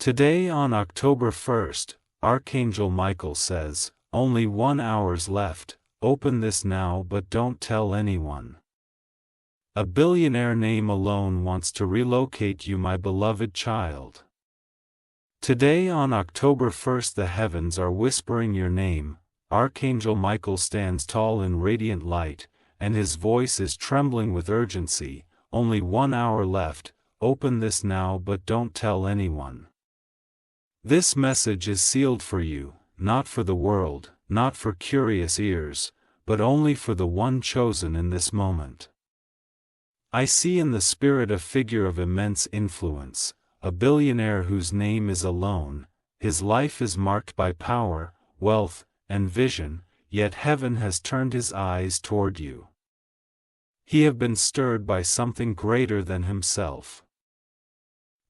Today on October 1st, Archangel Michael says, "Only 1 hour's left, open this now but don't tell anyone." A billionaire name alone wants to relocate you, my beloved child. Today on October 1st the heavens are whispering your name. Archangel Michael stands tall in radiant light, and his voice is trembling with urgency. Only 1 hour left, open this now but don't tell anyone. This message is sealed for you, not for the world, not for curious ears, but only for the one chosen in this moment. I see in the spirit a figure of immense influence, a billionaire whose name is alone. His life is marked by power, wealth, and vision, yet heaven has turned his eyes toward you. He has been stirred by something greater than himself.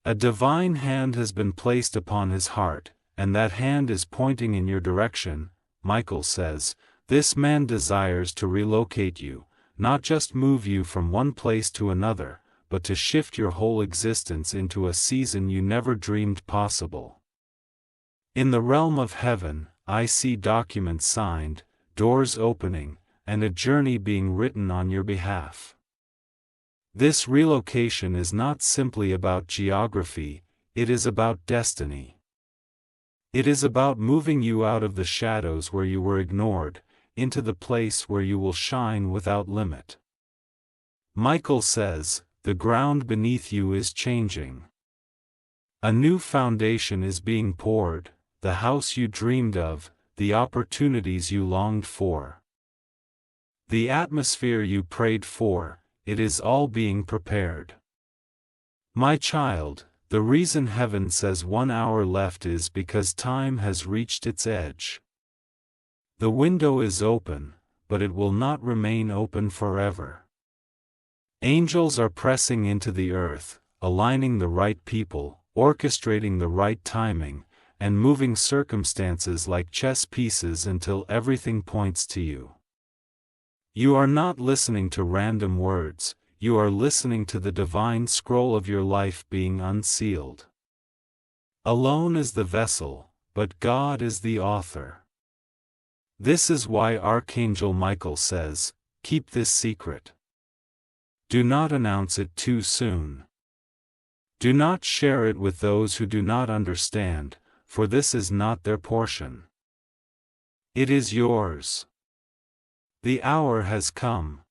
A divine hand has been placed upon his heart, and that hand is pointing in your direction. Michael says, this man desires to relocate you, not just move you from one place to another, but to shift your whole existence into a season you never dreamed possible. In the realm of heaven, I see documents signed, doors opening, and a journey being written on your behalf. This relocation is not simply about geography, it is about destiny. It is about moving you out of the shadows where you were ignored, into the place where you will shine without limit. Michael says, the ground beneath you is changing. A new foundation is being poured, the house you dreamed of, the opportunities you longed for. The atmosphere you prayed for, it is all being prepared. My child, the reason heaven says 1 hour left is because time has reached its edge. The window is open, but it will not remain open forever. Angels are pressing into the earth, aligning the right people, orchestrating the right timing, and moving circumstances like chess pieces until everything points to you. You are not listening to random words, you are listening to the divine scroll of your life being unsealed. Alone is the vessel, but God is the author. This is why Archangel Michael says, keep this secret. Do not announce it too soon. Do not share it with those who do not understand, for this is not their portion. It is yours. The hour has come.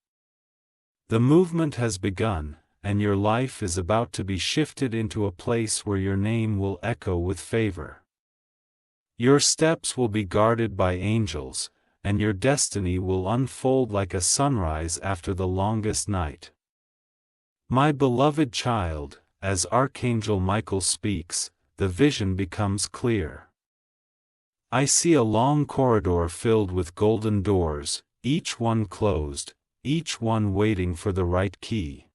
The movement has begun, and your life is about to be shifted into a place where your name will echo with favor. Your steps will be guarded by angels, and your destiny will unfold like a sunrise after the longest night. My beloved child, as Archangel Michael speaks, the vision becomes clear. I see a long corridor filled with golden doors, each one closed, each one waiting for the right key.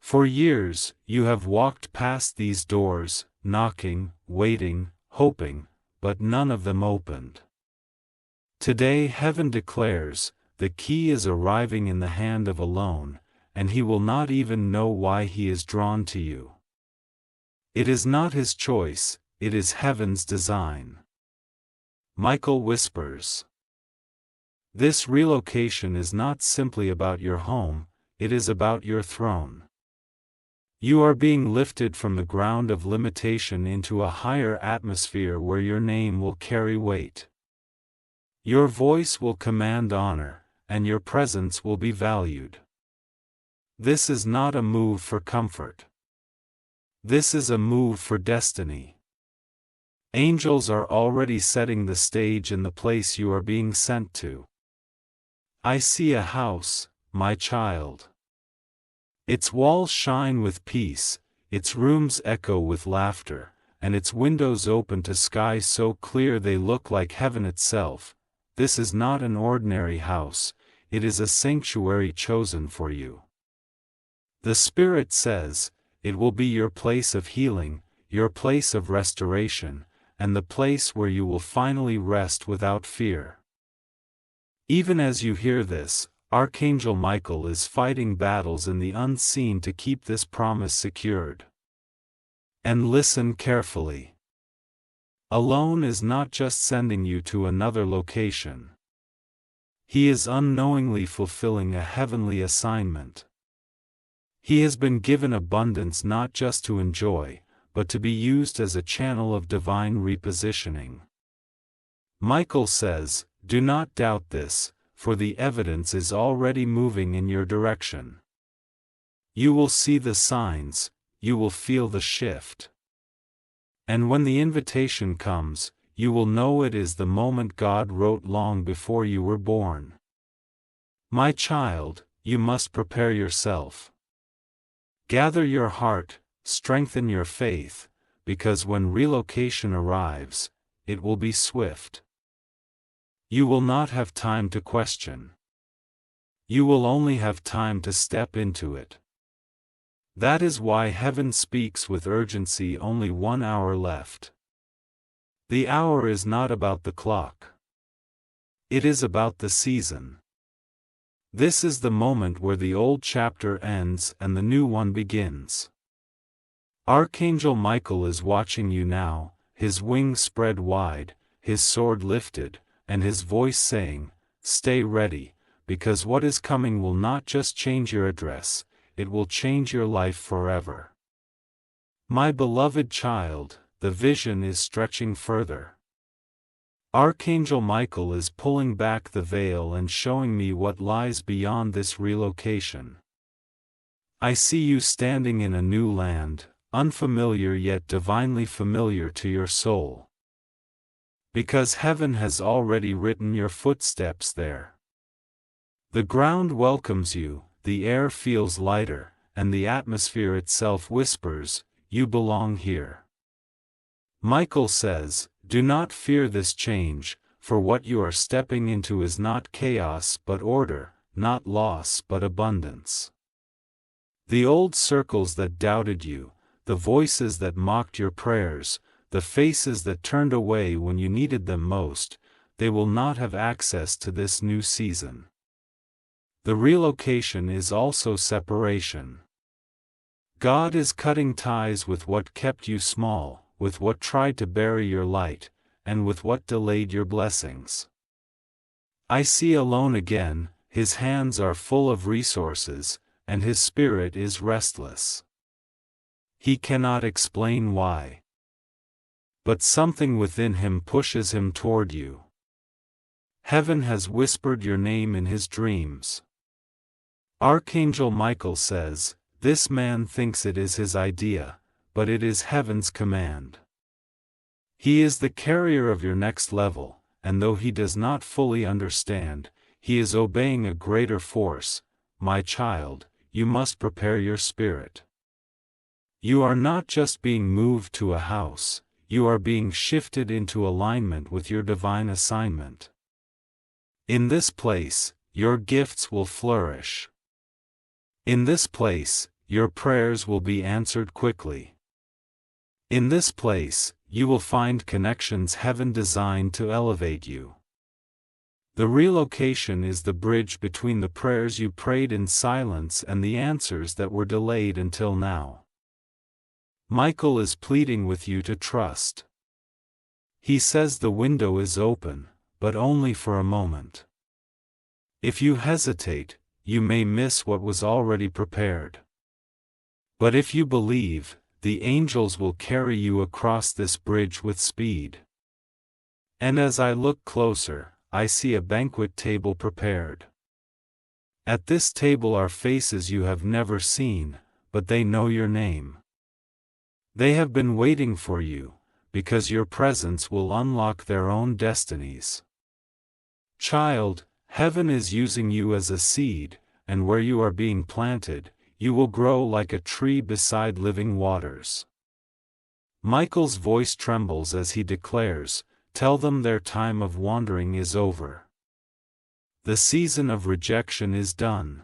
For years, you have walked past these doors, knocking, waiting, hoping, but none of them opened. Today heaven declares, the key is arriving in the hand of alone, and he will not even know why he is drawn to you. It is not his choice, it is heaven's design. Michael whispers. This relocation is not simply about your home, it is about your throne. You are being lifted from the ground of limitation into a higher atmosphere where your name will carry weight. Your voice will command honor, and your presence will be valued. This is not a move for comfort. This is a move for destiny. Angels are already setting the stage in the place you are being sent to. I see a house, my child. Its walls shine with peace, its rooms echo with laughter, and its windows open to skies so clear they look like heaven itself. This is not an ordinary house, it is a sanctuary chosen for you. The Spirit says, it will be your place of healing, your place of restoration, and the place where you will finally rest without fear. Even as you hear this, Archangel Michael is fighting battles in the unseen to keep this promise secured. And listen carefully. Alone is not just sending you to another location. He is unknowingly fulfilling a heavenly assignment. He has been given abundance not just to enjoy, but to be used as a channel of divine repositioning. Michael says, do not doubt this, for the evidence is already moving in your direction. You will see the signs, you will feel the shift. And when the invitation comes, you will know it is the moment God wrote long before you were born. My child, you must prepare yourself. Gather your heart, strengthen your faith, because when relocation arrives, it will be swift. You will not have time to question. You will only have time to step into it. That is why heaven speaks with urgency. Only 1 hour left. The hour is not about the clock. It is about the season. This is the moment where the old chapter ends and the new one begins. Archangel Michael is watching you now, his wings spread wide, his sword lifted, and his voice saying, stay ready, because what is coming will not just change your address, it will change your life forever. My beloved child, the vision is stretching further. Archangel Michael is pulling back the veil and showing me what lies beyond this relocation. I see you standing in a new land, unfamiliar yet divinely familiar to your soul. Because heaven has already written your footsteps there. The ground welcomes you, the air feels lighter, and the atmosphere itself whispers, you belong here. Michael says, do not fear this change, for what you are stepping into is not chaos but order, not loss but abundance. The old circles that doubted you, the voices that mocked your prayers, the faces that turned away when you needed them most, they will not have access to this new season. The relocation is also separation. God is cutting ties with what kept you small, with what tried to bury your light, and with what delayed your blessings. I see alone again, his hands are full of resources, and his spirit is restless. He cannot explain why. But something within him pushes him toward you. Heaven has whispered your name in his dreams. Archangel Michael says, this man thinks it is his idea, but it is heaven's command. He is the carrier of your next level, and though he does not fully understand, he is obeying a greater force. My child, you must prepare your spirit. You are not just being moved to a house, you are being shifted into alignment with your divine assignment. In this place, your gifts will flourish. In this place, your prayers will be answered quickly. In this place, you will find connections heaven designed to elevate you. The relocation is the bridge between the prayers you prayed in silence and the answers that were delayed until now. Michael is pleading with you to trust. He says the window is open, but only for a moment. If you hesitate, you may miss what was already prepared. But if you believe, the angels will carry you across this bridge with speed. And as I look closer, I see a banquet table prepared. At this table are faces you have never seen, but they know your name. They have been waiting for you, because your presence will unlock their own destinies. Child, heaven is using you as a seed, and where you are being planted, you will grow like a tree beside living waters. Michael's voice trembles as he declares, tell them their time of wandering is over. The season of rejection is done.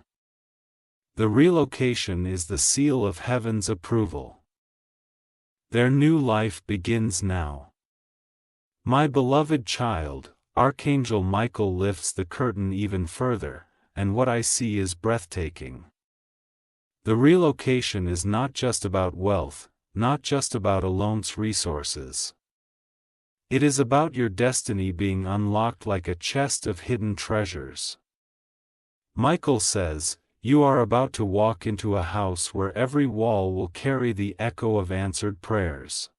The relocation is the seal of heaven's approval. Their new life begins now. My beloved child, Archangel Michael lifts the curtain even further, and what I see is breathtaking. The relocation is not just about wealth, not just about Alone's resources. It is about your destiny being unlocked like a chest of hidden treasures. Michael says, you are about to walk into a house where every wall will carry the echo of answered prayers.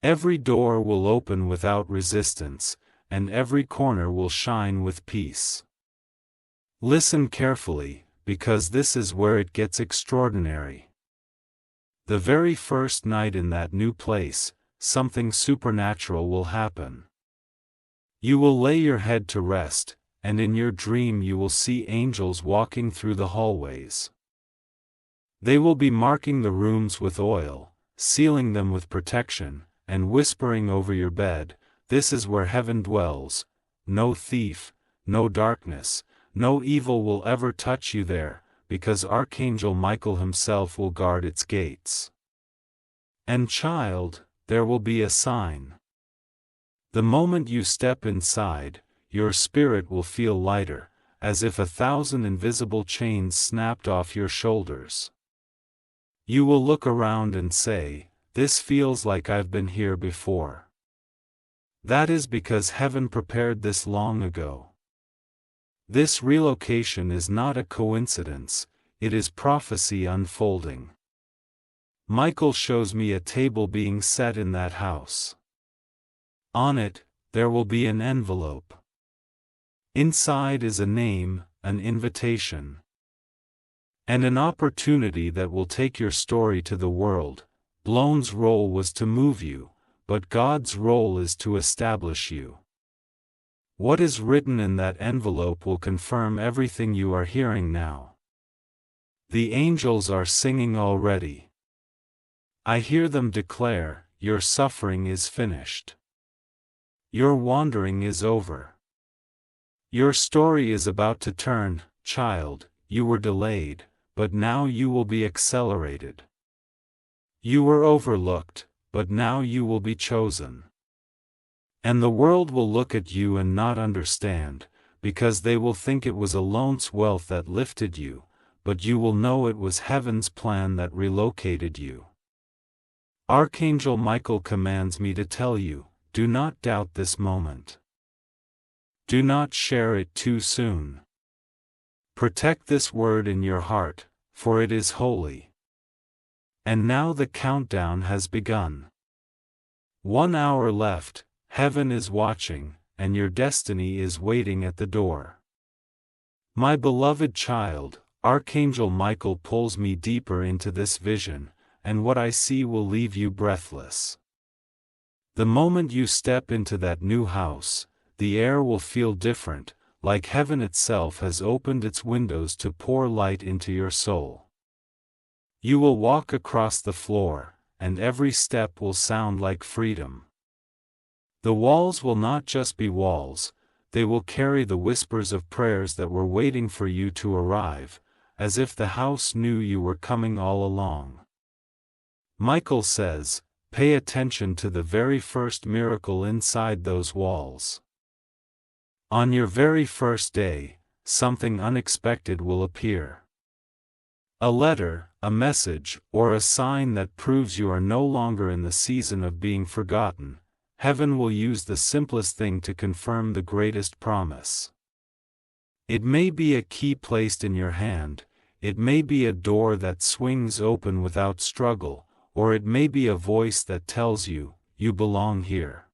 Every door will open without resistance, and every corner will shine with peace. Listen carefully, because this is where it gets extraordinary. The very first night in that new place, something supernatural will happen. You will lay your head to rest, and in your dream you will see angels walking through the hallways. They will be marking the rooms with oil, sealing them with protection, and whispering over your bed, "This is where heaven dwells. No thief, no darkness, no evil will ever touch you there, because Archangel Michael himself will guard its gates." And child, there will be a sign. The moment you step inside, your spirit will feel lighter, as if 1,000 invisible chains snapped off your shoulders. You will look around and say, "This feels like I've been here before." That is because heaven prepared this long ago. This relocation is not a coincidence, it is prophecy unfolding. Michael shows me a table being set in that house. On it, there will be an envelope. Inside is a name, an invitation, and an opportunity that will take your story to the world. Blone's role was to move you, but God's role is to establish you. What is written in that envelope will confirm everything you are hearing now. The angels are singing already. I hear them declare, "Your suffering is finished. Your wandering is over. Your story is about to turn, child, you were delayed, but now you will be accelerated. You were overlooked, but now you will be chosen." And the world will look at you and not understand, because they will think it was Alone's wealth that lifted you, but you will know it was heaven's plan that relocated you. Archangel Michael commands me to tell you, do not doubt this moment. Do not share it too soon. Protect this word in your heart, for it is holy. And now the countdown has begun. 1 hour left, heaven is watching, and your destiny is waiting at the door. My beloved child, Archangel Michael pulls me deeper into this vision, and what I see will leave you breathless. The moment you step into that new house, the air will feel different, like heaven itself has opened its windows to pour light into your soul. You will walk across the floor, and every step will sound like freedom. The walls will not just be walls, they will carry the whispers of prayers that were waiting for you to arrive, as if the house knew you were coming all along. Michael says, pay attention to the very first miracle inside those walls. On your very first day, something unexpected will appear. A letter, a message, or a sign that proves you are no longer in the season of being forgotten. Heaven will use the simplest thing to confirm the greatest promise. It may be a key placed in your hand, it may be a door that swings open without struggle, or it may be a voice that tells you, you belong here.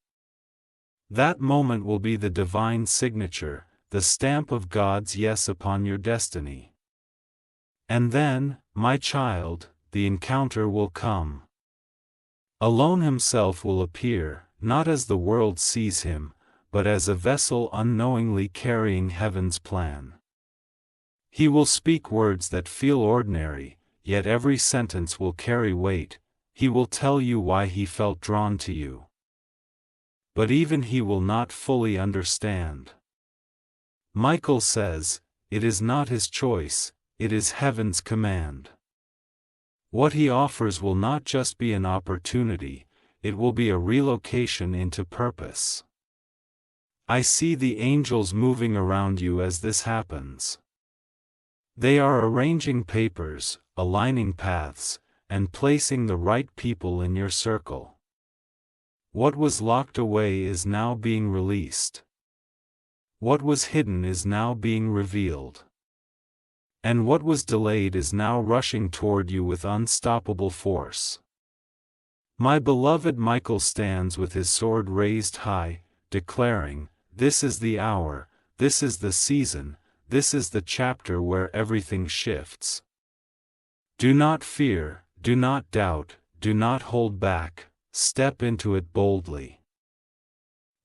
That moment will be the divine signature, the stamp of God's yes upon your destiny. And then, my child, the encounter will come. Alone himself will appear, not as the world sees him, but as a vessel unknowingly carrying heaven's plan. He will speak words that feel ordinary, yet every sentence will carry weight. He will tell you why he felt drawn to you. But even he will not fully understand. Michael says, it is not his choice, it is heaven's command. What he offers will not just be an opportunity, it will be a relocation into purpose. I see the angels moving around you as this happens. They are arranging papers, aligning paths, and placing the right people in your circle. What was locked away is now being released. What was hidden is now being revealed. And what was delayed is now rushing toward you with unstoppable force. My beloved Michael stands with his sword raised high, declaring, "This is the hour, this is the season, this is the chapter where everything shifts. Do not fear, do not doubt, do not hold back, step into it boldly.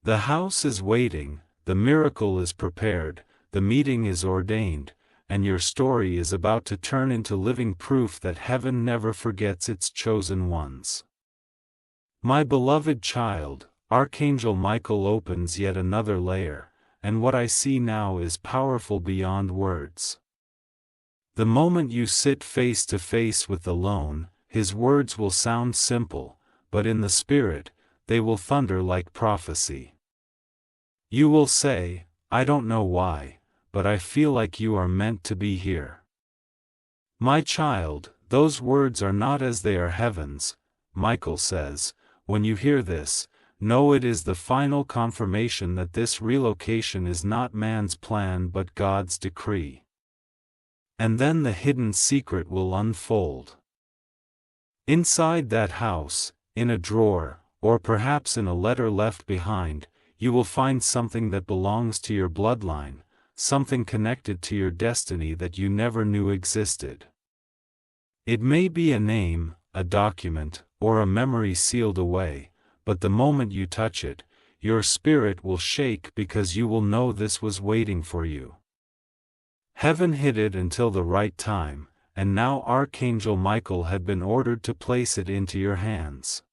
The house is waiting, the miracle is prepared, the meeting is ordained, and your story is about to turn into living proof that heaven never forgets its chosen ones." My beloved child, Archangel Michael opens yet another layer, and what I see now is powerful beyond words. The moment you sit face to face with the lone, his words will sound simple, but in the spirit, they will thunder like prophecy. You will say, "I don't know why, but I feel like you are meant to be here." My child, those words are not as they are heaven's. Michael says, when you hear this, know it is the final confirmation that this relocation is not man's plan but God's decree. And then the hidden secret will unfold. Inside that house, in a drawer, or perhaps in a letter left behind, you will find something that belongs to your bloodline, something connected to your destiny that you never knew existed. It may be a name, a document, or a memory sealed away, but the moment you touch it, your spirit will shake because you will know this was waiting for you. Heaven hid it until the right time, and now Archangel Michael had been ordered to place it into your hands.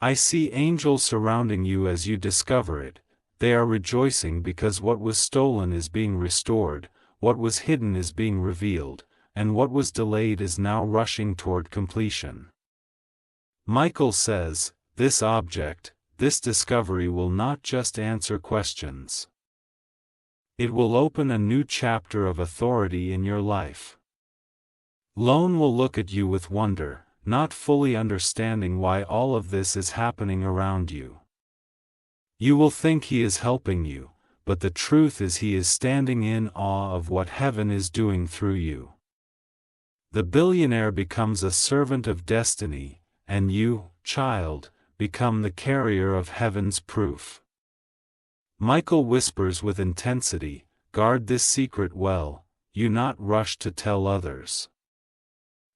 I see angels surrounding you as you discover it. They are rejoicing because what was stolen is being restored, what was hidden is being revealed, and what was delayed is now rushing toward completion. Michael says, this object, this discovery will not just answer questions. It will open a new chapter of authority in your life. Lone will look at you with wonder, not fully understanding why all of this is happening around you. You will think he is helping you, but the truth is he is standing in awe of what heaven is doing through you. The billionaire becomes a servant of destiny, and you, child, become the carrier of heaven's proof. Michael whispers with intensity, guard this secret well, you not rush to tell others.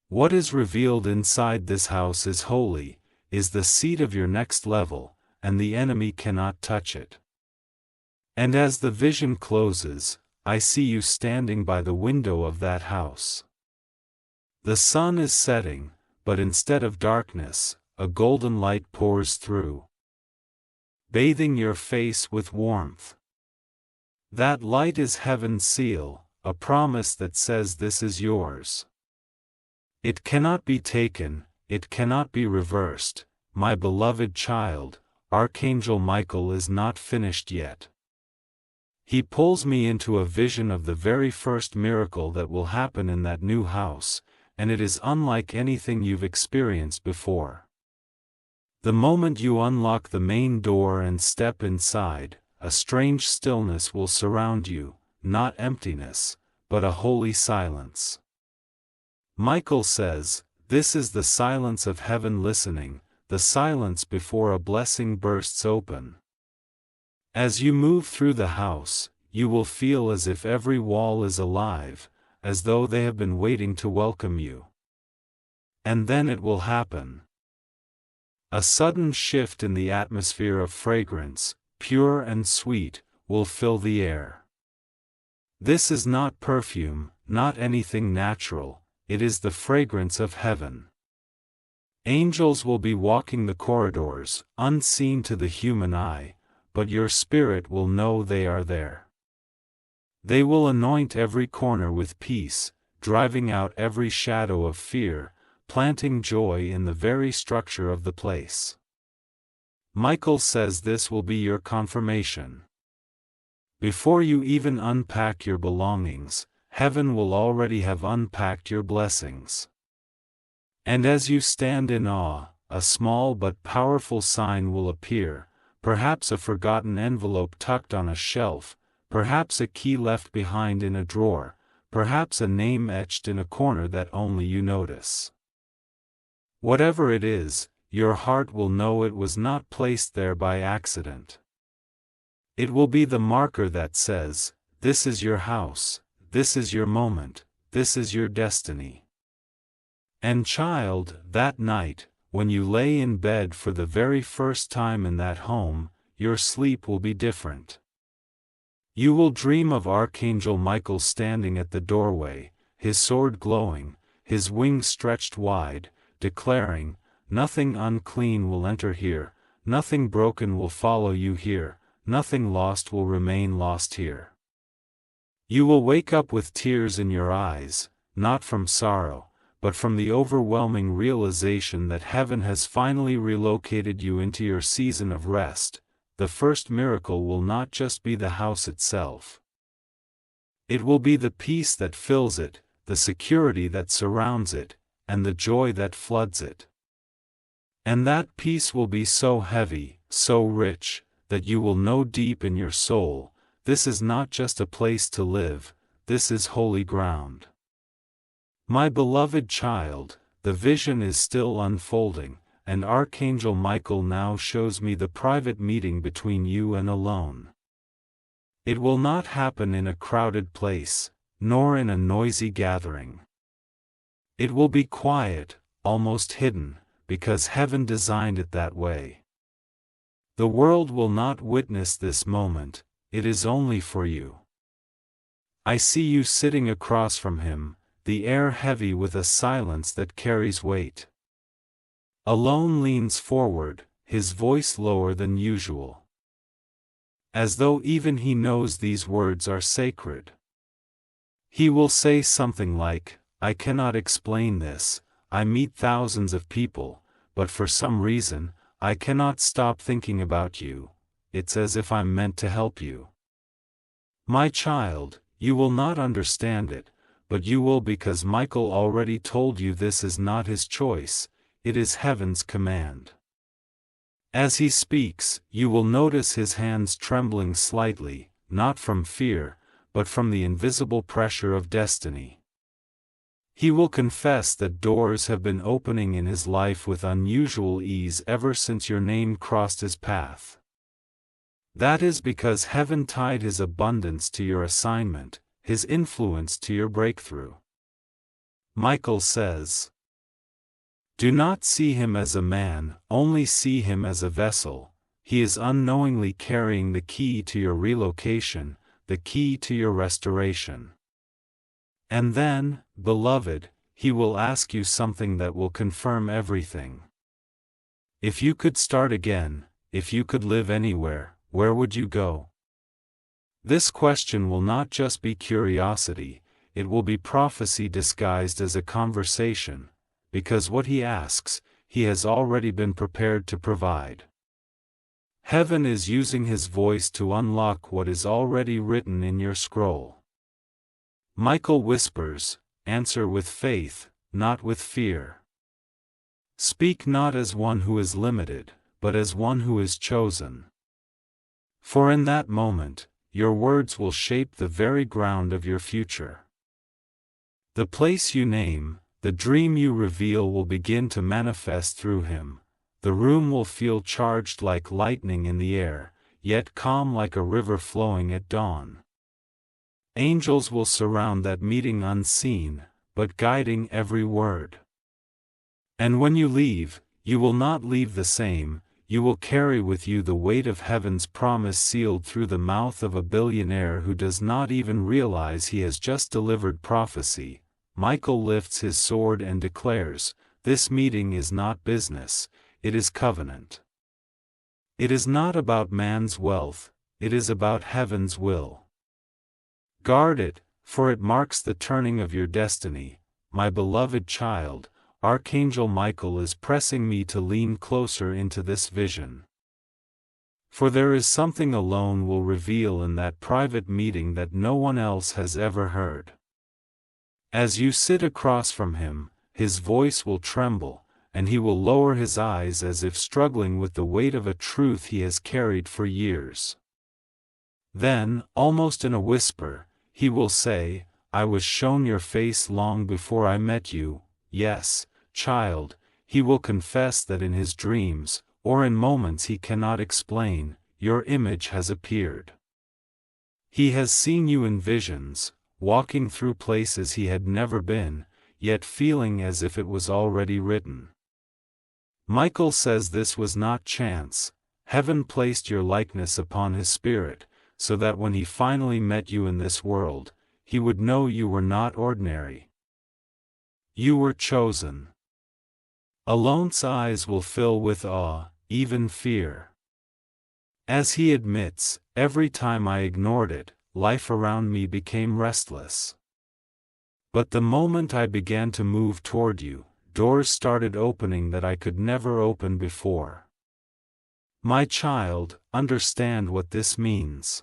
What is revealed inside this house is holy, is the seat of your next level, and the enemy cannot touch it. And as the vision closes, I see you standing by the window of that house. The sun is setting, but instead of darkness, a golden light pours through, bathing your face with warmth. That light is heaven's seal, a promise that says this is yours. It cannot be taken, it cannot be reversed, my beloved child. Archangel Michael is not finished yet. He pulls me into a vision of the very first miracle that will happen in that new house, and it is unlike anything you've experienced before. The moment you unlock the main door and step inside, a strange stillness will surround you, not emptiness, but a holy silence. Michael says, this is the silence of heaven listening, the silence before a blessing bursts open. As you move through the house, you will feel as if every wall is alive, as though they have been waiting to welcome you. And then it will happen. A sudden shift in the atmosphere of fragrance, pure and sweet, will fill the air. This is not perfume, not anything natural, it is the fragrance of heaven. Angels will be walking the corridors, unseen to the human eye, but your spirit will know they are there. They will anoint every corner with peace, driving out every shadow of fear, planting joy in the very structure of the place. Michael says this will be your confirmation. Before you even unpack your belongings, heaven will already have unpacked your blessings. And as you stand in awe, a small but powerful sign will appear, perhaps a forgotten envelope tucked on a shelf, perhaps a key left behind in a drawer, perhaps a name etched in a corner that only you notice. Whatever it is, your heart will know it was not placed there by accident. It will be the marker that says, "This is your house, this is your moment, this is your destiny." And child, that night, when you lay in bed for the very first time in that home, your sleep will be different. You will dream of Archangel Michael standing at the doorway, his sword glowing, his wings stretched wide, declaring, "Nothing unclean will enter here, nothing broken will follow you here, nothing lost will remain lost here." You will wake up with tears in your eyes, not from sorrow, but from the overwhelming realization that heaven has finally relocated you into your season of rest. The first miracle will not just be the house itself. It will be the peace that fills it, the security that surrounds it, and the joy that floods it. And that peace will be so heavy, so rich, that you will know deep in your soul, this is not just a place to live, this is holy ground. My beloved child, the vision is still unfolding, and Archangel Michael now shows me the private meeting between you and alone. It will not happen in a crowded place, nor in a noisy gathering. It will be quiet, almost hidden, because heaven designed it that way. The world will not witness this moment, it is only for you. I see you sitting across from him, the air heavy with a silence that carries weight. Alone leans forward, his voice lower than usual. As though even he knows these words are sacred. He will say something like, "I cannot explain this, I meet thousands of people, but for some reason, I cannot stop thinking about you, it's as if I'm meant to help you." My child, you will not understand it, but you will because Michael already told you this is not his choice, it is heaven's command. As he speaks, you will notice his hands trembling slightly, not from fear, but from the invisible pressure of destiny. He will confess that doors have been opening in his life with unusual ease ever since your name crossed his path. That is because heaven tied his abundance to your assignment, his influence to your breakthrough. Michael says, "Do not see him as a man, only see him as a vessel. He is unknowingly carrying the key to your relocation, the key to your restoration." And then, beloved, he will ask you something that will confirm everything. If you could start again, if you could live anywhere, where would you go? This question will not just be curiosity, it will be prophecy disguised as a conversation, because what he asks, he has already been prepared to provide. Heaven is using his voice to unlock what is already written in your scroll. Michael whispers, "Answer with faith, not with fear. Speak not as one who is limited, but as one who is chosen. For in that moment, your words will shape the very ground of your future. The place you name, the dream you reveal will begin to manifest through him. The room will feel charged like lightning in the air, yet calm like a river flowing at dawn. Angels will surround that meeting unseen, but guiding every word. And when you leave, you will not leave the same, you will carry with you the weight of heaven's promise sealed through the mouth of a billionaire who does not even realize he has just delivered prophecy. Michael lifts his sword and declares, "This meeting is not business, it is covenant. It is not about man's wealth, it is about heaven's will. Guard it, for it marks the turning of your destiny, my beloved child." Archangel Michael is pressing me to lean closer into this vision. For there is something alone will reveal in that private meeting that no one else has ever heard. As you sit across from him, his voice will tremble, and he will lower his eyes as if struggling with the weight of a truth he has carried for years. Then, almost in a whisper, he will say, "I was shown your face long before I met you." Yes, child, he will confess that in his dreams, or in moments he cannot explain, your image has appeared. He has seen you in visions, walking through places he had never been, yet feeling as if it was already written. Michael says this was not chance. Heaven placed your likeness upon his spirit, so that when he finally met you in this world, he would know you were not ordinary. You were chosen. Alone's eyes will fill with awe, even fear. As he admits, every time I ignored it, life around me became restless. But the moment I began to move toward you, doors started opening that I could never open before. My child, understand what this means.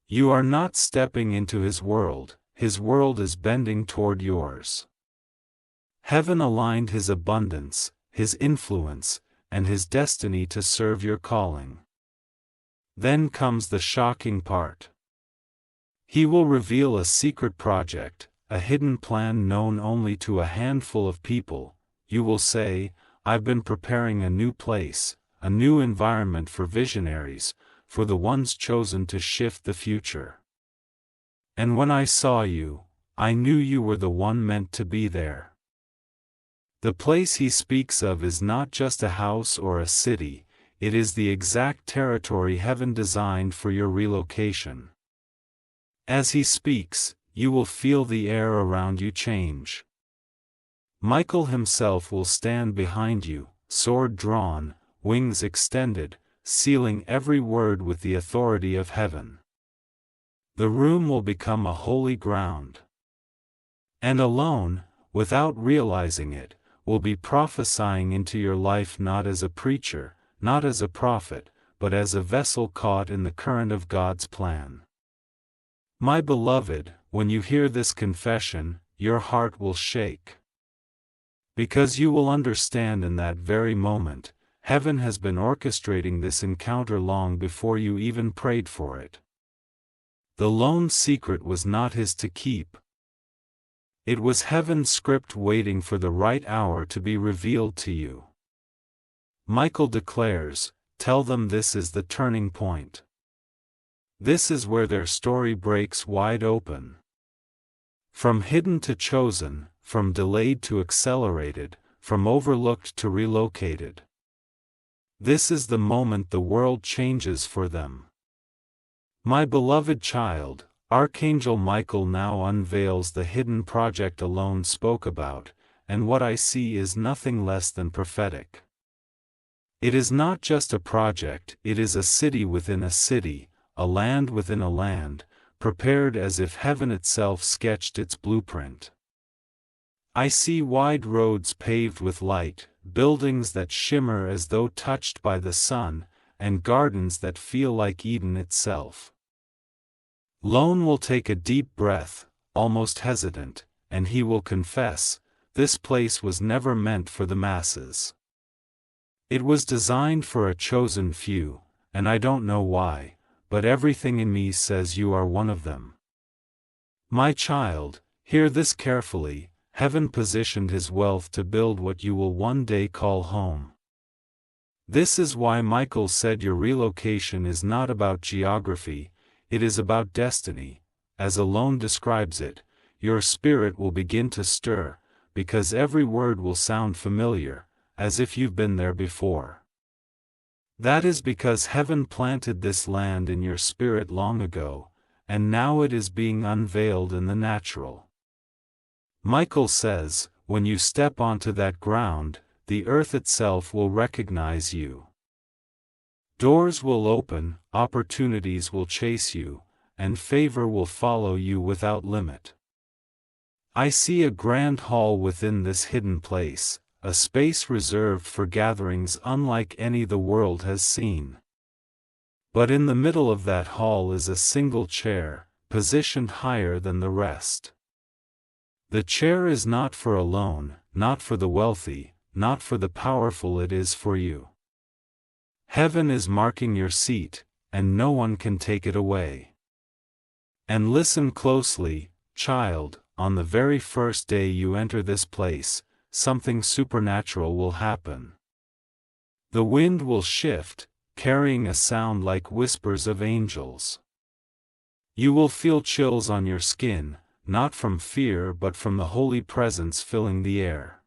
You are not stepping into his world is bending toward yours. Heaven aligned his abundance, his influence, and his destiny to serve your calling. Then comes the shocking part. He will reveal a secret project, a hidden plan known only to a handful of people. You will say, "I've been preparing a new place, a new environment for visionaries, for the ones chosen to shift the future. And when I saw you, I knew you were the one meant to be there." The place he speaks of is not just a house or a city, it is the exact territory heaven designed for your relocation. As he speaks, you will feel the air around you change. Michael himself will stand behind you, sword drawn, wings extended, sealing every word with the authority of heaven. The room will become a holy ground. And alone, without realizing it, will be prophesying into your life not as a preacher, not as a prophet, but as a vessel caught in the current of God's plan. My beloved, when you hear this confession, your heart will shake. Because you will understand in that very moment, heaven has been orchestrating this encounter long before you even prayed for it. The lone secret was not his to keep. It was heaven's script waiting for the right hour to be revealed to you. Michael declares, "Tell them this is the turning point." This is where their story breaks wide open. From hidden to chosen, from delayed to accelerated, from overlooked to relocated. This is the moment the world changes for them. My beloved child, Archangel Michael now unveils the hidden project Alone spoke about, and what I see is nothing less than prophetic. It is not just a project, it is a city within a city, a land within a land, prepared as if heaven itself sketched its blueprint. I see wide roads paved with light, buildings that shimmer as though touched by the sun, and gardens that feel like Eden itself. Lone will take a deep breath, almost hesitant, and he will confess, this place was never meant for the masses. It was designed for a chosen few, and I don't know why, but everything in me says you are one of them. My child, hear this carefully, heaven positioned his wealth to build what you will one day call home. This is why Michael said your relocation is not about geography, it is about destiny. As Alone describes it, your spirit will begin to stir, because every word will sound familiar, as if you've been there before. That is because heaven planted this land in your spirit long ago, and now it is being unveiled in the natural. Michael says, when you step onto that ground, the earth itself will recognize you. Doors will open, opportunities will chase you, and favor will follow you without limit. I see a grand hall within this hidden place, a space reserved for gatherings unlike any the world has seen. But in the middle of that hall is a single chair, positioned higher than the rest. The chair is not for alone, not for the wealthy, not for the powerful, it is for you. Heaven is marking your seat, and no one can take it away. And listen closely, child, on the very first day you enter this place, something supernatural will happen. The wind will shift, carrying a sound like whispers of angels. You will feel chills on your skin, not from fear but from the holy presence filling the air.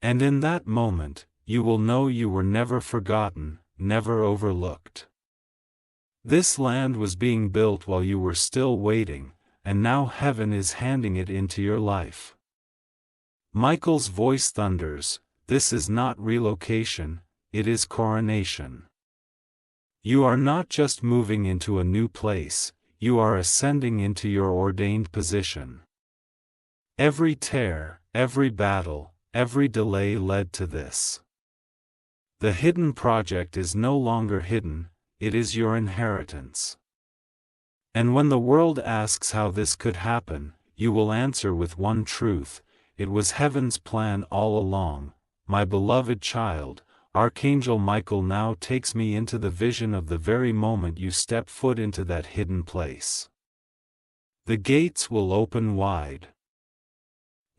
And in that moment, you will know you were never forgotten, never overlooked. This land was being built while you were still waiting, and now heaven is handing it into your life. Michael's voice thunders, this is not relocation, it is coronation. You are not just moving into a new place, you are ascending into your ordained position. Every tear, every battle, every delay led to this. The hidden project is no longer hidden, it is your inheritance. And when the world asks how this could happen, you will answer with one truth, it was heaven's plan all along. My beloved child, Archangel Michael now takes me into the vision of the very moment you step foot into that hidden place. The gates will open wide.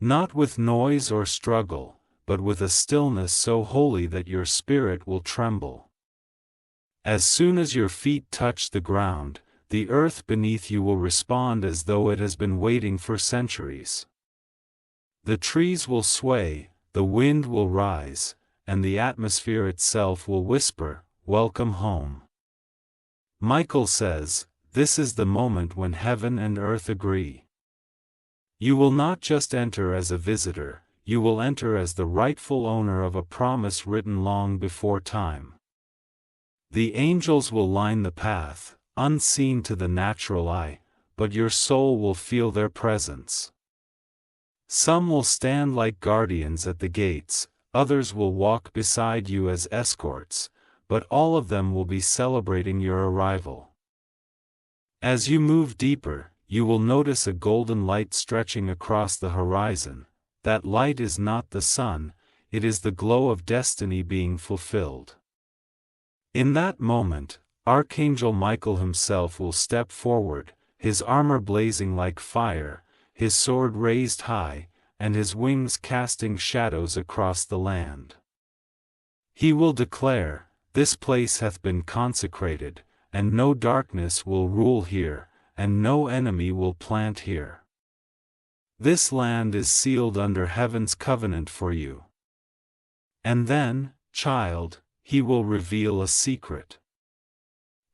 Not with noise or struggle, but with a stillness so holy that your spirit will tremble. As soon as your feet touch the ground, the earth beneath you will respond as though it has been waiting for centuries. The trees will sway, the wind will rise, and the atmosphere itself will whisper, "Welcome home." Michael says, this is the moment when heaven and earth agree. You will not just enter as a visitor, you will enter as the rightful owner of a promise written long before time. The angels will line the path, unseen to the natural eye, but your soul will feel their presence. Some will stand like guardians at the gates, others will walk beside you as escorts, but all of them will be celebrating your arrival. As you move deeper, you will notice a golden light stretching across the horizon. That light is not the sun, it is the glow of destiny being fulfilled. In that moment, Archangel Michael himself will step forward, his armor blazing like fire, his sword raised high, and his wings casting shadows across the land. He will declare, "This place hath been consecrated, and no darkness will rule here, and no enemy will plant here. This land is sealed under heaven's covenant for you." And then, child, he will reveal a secret.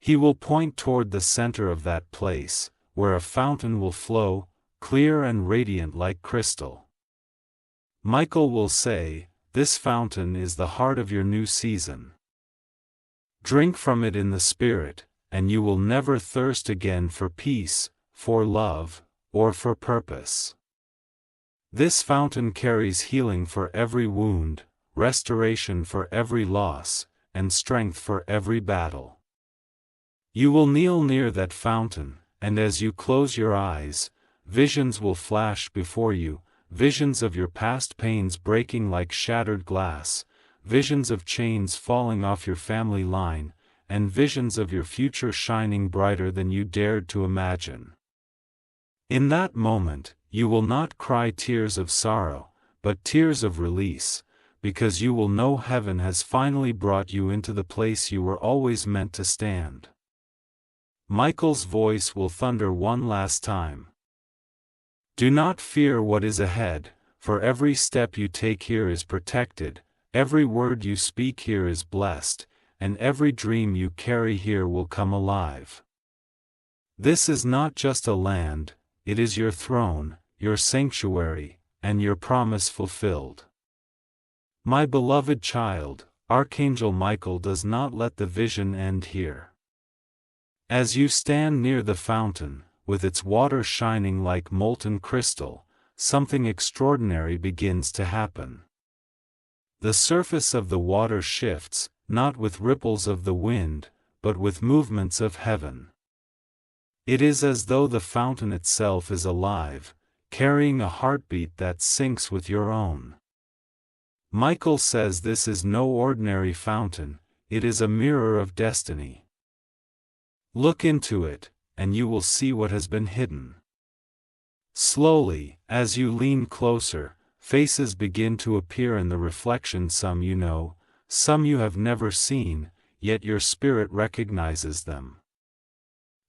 He will point toward the center of that place, where a fountain will flow, clear and radiant like crystal. Michael will say, "This fountain is the heart of your new season. Drink from it in the Spirit, and you will never thirst again for peace, for love, or for purpose." This fountain carries healing for every wound, restoration for every loss, and strength for every battle. You will kneel near that fountain, and as you close your eyes, visions will flash before you, visions of your past pains breaking like shattered glass, visions of chains falling off your family line, and visions of your future shining brighter than you dared to imagine. In that moment, you will not cry tears of sorrow, but tears of release, because you will know heaven has finally brought you into the place you were always meant to stand. Michael's voice will thunder one last time. Do not fear what is ahead, for every step you take here is protected, every word you speak here is blessed, and every dream you carry here will come alive. This is not just a land, it is your throne, your sanctuary, and your promise fulfilled. My beloved child, Archangel Michael does not let the vision end here. As you stand near the fountain, with its water shining like molten crystal, something extraordinary begins to happen. The surface of the water shifts, not with ripples of the wind, but with movements of heaven. It is as though the fountain itself is alive, carrying a heartbeat that syncs with your own. Michael says this is no ordinary fountain, it is a mirror of destiny. Look into it, and you will see what has been hidden. Slowly, as you lean closer, faces begin to appear in the reflection, some you know, some you have never seen, yet your spirit recognizes them.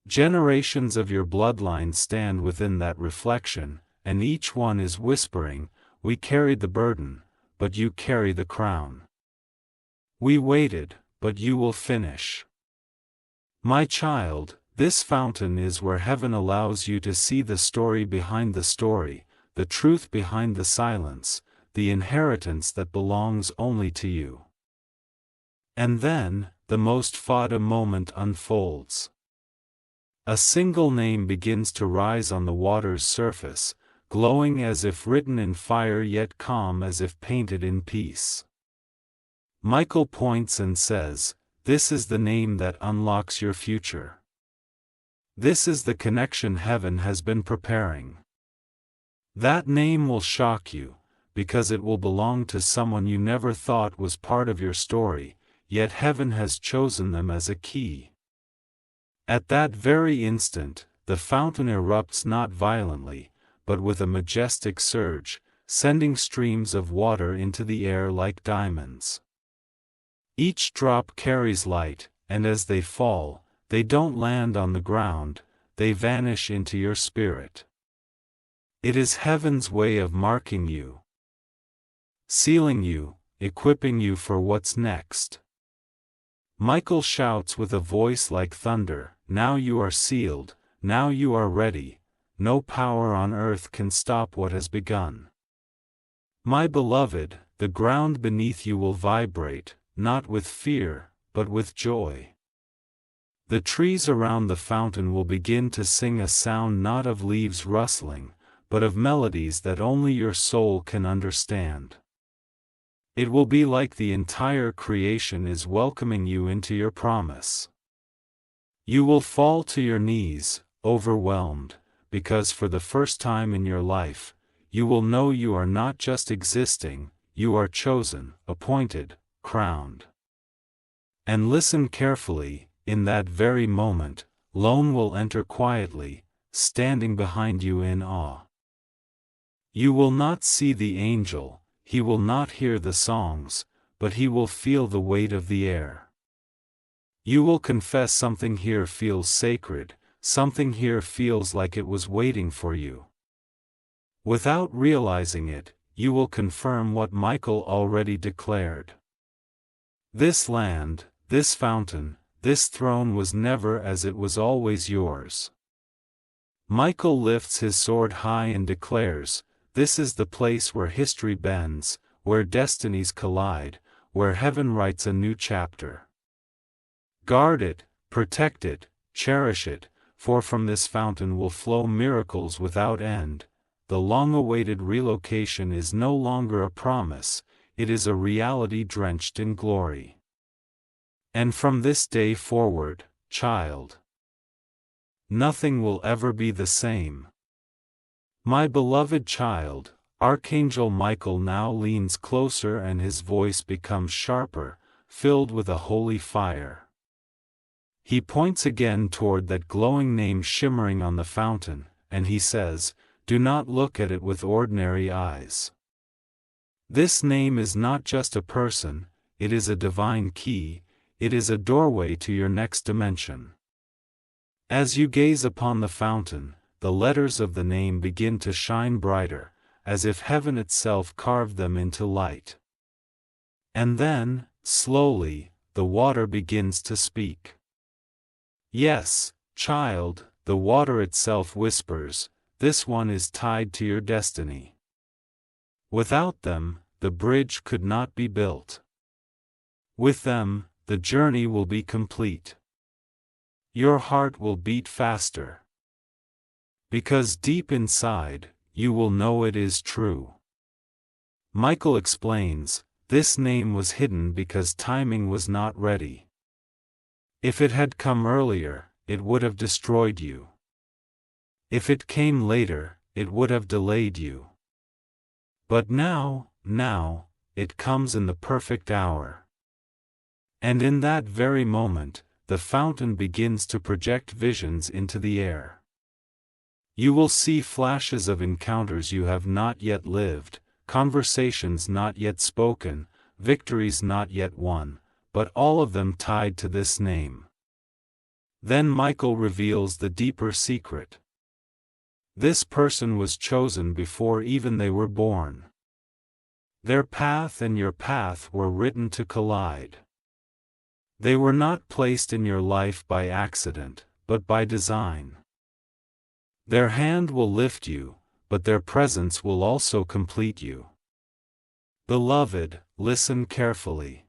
Generations of your bloodline stand within that reflection, and each one is whispering, "We carried the burden, but you carry the crown. We waited, but you will finish." My child, this fountain is where heaven allows you to see the story behind the story, the truth behind the silence, the inheritance that belongs only to you. And then, the most fought moment unfolds. A single name begins to rise on the water's surface, glowing as if written in fire yet calm as if painted in peace. Michael points and says, "This is the name that unlocks your future. This is the connection heaven has been preparing. That name will shock you, because it will belong to someone you never thought was part of your story, yet heaven has chosen them as a key." At that very instant, the fountain erupts not violently, but with a majestic surge, sending streams of water into the air like diamonds. Each drop carries light, and as they fall, they don't land on the ground, they vanish into your spirit. It is heaven's way of marking you, sealing you, equipping you for what's next. Michael shouts with a voice like thunder, "Now you are sealed, now you are ready, no power on earth can stop what has begun." My beloved, the ground beneath you will vibrate, not with fear, but with joy. The trees around the fountain will begin to sing a sound not of leaves rustling, but of melodies that only your soul can understand. It will be like the entire creation is welcoming you into your promise. You will fall to your knees, overwhelmed, because for the first time in your life, you will know you are not just existing, you are chosen, appointed, crowned. And listen carefully, in that very moment, Lone will enter quietly, standing behind you in awe. You will not see the angel, he will not hear the songs, but he will feel the weight of the air. You will confess something here feels sacred, something here feels like it was waiting for you. Without realizing it, you will confirm what Michael already declared. This land, this fountain, this throne was never as it was always yours. Michael lifts his sword high and declares, "This is the place where history bends, where destinies collide, where heaven writes a new chapter. Guard it, protect it, cherish it, for from this fountain will flow miracles without end." The long-awaited relocation is no longer a promise, it is a reality drenched in glory. And from this day forward, child, nothing will ever be the same. My beloved child, Archangel Michael now leans closer and his voice becomes sharper, filled with a holy fire. He points again toward that glowing name shimmering on the fountain, and he says, "Do not look at it with ordinary eyes. This name is not just a person, it is a divine key, it is a doorway to your next dimension." As you gaze upon the fountain, the letters of the name begin to shine brighter, as if heaven itself carved them into light. And then, slowly, the water begins to speak. Yes, child, the water itself whispers, "This one is tied to your destiny." Without them, the bridge could not be built. With them, the journey will be complete. Your heart will beat faster. Because deep inside, you will know it is true. Michael explains, this name was hidden because timing was not ready. If it had come earlier, it would have destroyed you. If it came later, it would have delayed you. But now, it comes in the perfect hour. And in that very moment, the fountain begins to project visions into the air. You will see flashes of encounters you have not yet lived, conversations not yet spoken, victories not yet won, but all of them tied to this name. Then Michael reveals the deeper secret. This person was chosen before even they were born. Their path and your path were written to collide. They were not placed in your life by accident, but by design. Their hand will lift you, but their presence will also complete you. Beloved, listen carefully.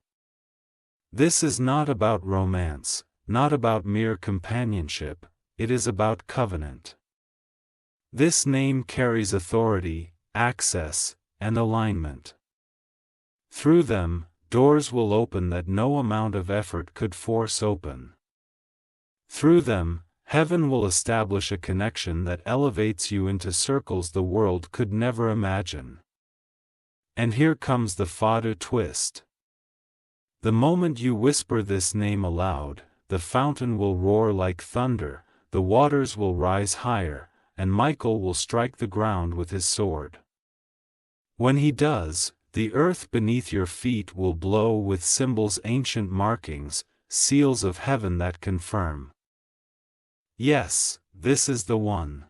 This is not about romance, not about mere companionship, it is about covenant. This name carries authority, access, and alignment. Through them, doors will open that no amount of effort could force open. Through them, heaven will establish a connection that elevates you into circles the world could never imagine. And here comes the further twist. The moment you whisper this name aloud, the fountain will roar like thunder, the waters will rise higher, and Michael will strike the ground with his sword. When he does, the earth beneath your feet will blow with symbols, ancient markings, seals of heaven that confirm. Yes, this is the one.